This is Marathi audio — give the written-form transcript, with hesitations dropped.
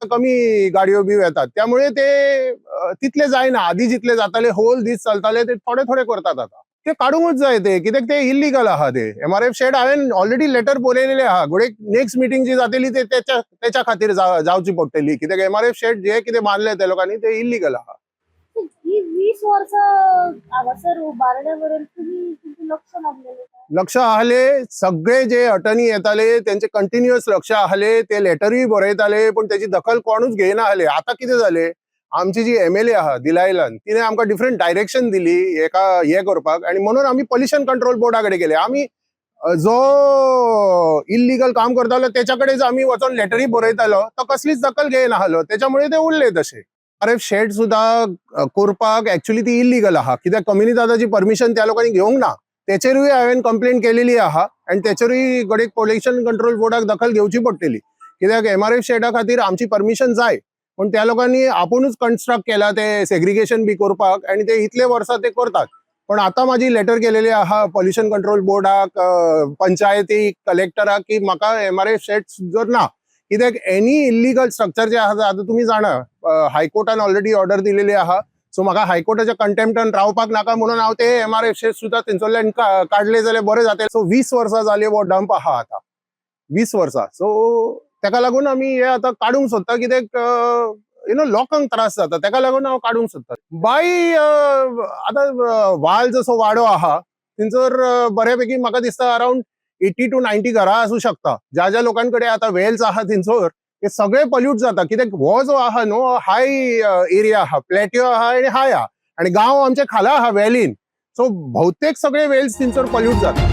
कमी गाडयो बी येतात, त्यामुळे ते तिथले जायना. आधी जितले जाताले होल दीस चलताले ते थोडे थोडे करतात आता. ते काढूंकच जाय ते, कित्याक ते इल्लीगल आहा ते. MRF शेड हांवें ऑलरेडी लेटर बरयलेले आहा. घोडे नेक्स्ट मिटींग जी जातली ते त्याच्या खातीर जावची पडटली, कित्याक MRF शेड जे कितें बांदले त्या लोकांनी ते इल्लीगल आहा. ही 20 वर्ष हांगासर उबारण्यावरून तुमचे लक्ष लागलेले लक्ष आहले, सगळे जे अटर्नी येताले त्यांचे कंटिन्युअस लक्ष आहले, ते लेटरूय बरयताले, पण त्याची दखल कोणूच घेयना आहले. आता कितें जाले, आमची जी MLA आहा दिलायलन, तिने आमकां डिफरंट डायरेक्शन दिली एका हे करपाक, आणि म्हणून आम्ही पॉल्युशन कंट्रोल बोर्डा कडेन गेले. आम्ही जो इल्लीगल काम करतालो त्याच्याकडेच आम्ही वचून लेटरी बरयतालो, तो कसलीच दखल घेयनाहलो, त्याच्यामुळे ते उरले तसे. MRF शेड सुद्धा करपाक ऍक्च्युअली ती इल्लीगल आहा, कित्याक कम्युनिटी दादाची परमिशन त्या लोकांनी घेवंक ना. त्याचेरूय हांवें कंप्लेंट केलेली आहा, आणि त्याचेरूय गडे पॉल्युशन कंट्रोल बोर्डाक दखल घेवची पडटली, कित्याक MRF शेडा खातीर आमची परमिशन जाय, पण त्या लोकांनी आपुणूच कन्स्ट्रक्ट केला ते सेग्रिगेशन बी करपाक, आणि ते इतले वर्सां ते करतात. पण आता माझी लेटर केलेली आहा पॉल्युशन कंट्रोल बोर्डाक, पंचायतीक, कलेक्टराक, की म्हाका MRF शेड जर ना, कित्याक एनी इल्लीगल स्ट्रक्चर जे आहा, आता तुम्ही जाणा हायकोर्टान ऑलरेडी ऑर्डर दिलेली आहा, सो म्हाका हायकोर्टाच्या कंटेम्प्टान रावपाक नाका, म्हणून हांव ते MRF शेड सुद्धा तेंचोल्यान काढले जाल्यार बरें जातलें. सो 20 वर्सां जाली हो डंप आहा आता, 20 वर्सां. सो तेका लागून आमी हे आता काडूंक सोदता, कित्याक लोकांक त्रास जाता, तेका लागून हांव काडूंक सोदता. बाय आता वाल जसो वाडो आहा थंयसर बऱ्यापैकी म्हाका दिसता अराउंड 80 to 90 घरां आसूं शकता. ज्या ज्या लोकांकडे आता वेल्स आहा थंयसर ते सगळे पॉल्यूट जाता, कित्याक हो जो आहा न्हू हाय एरिया आहा, प्लॅट्यू आहा आणि हाय आहा, आणि गांव आमचे खाला आहा वॅलीन, सो बहुतेक सगळे वेल्स थंयसर पॉल्यूट जाता.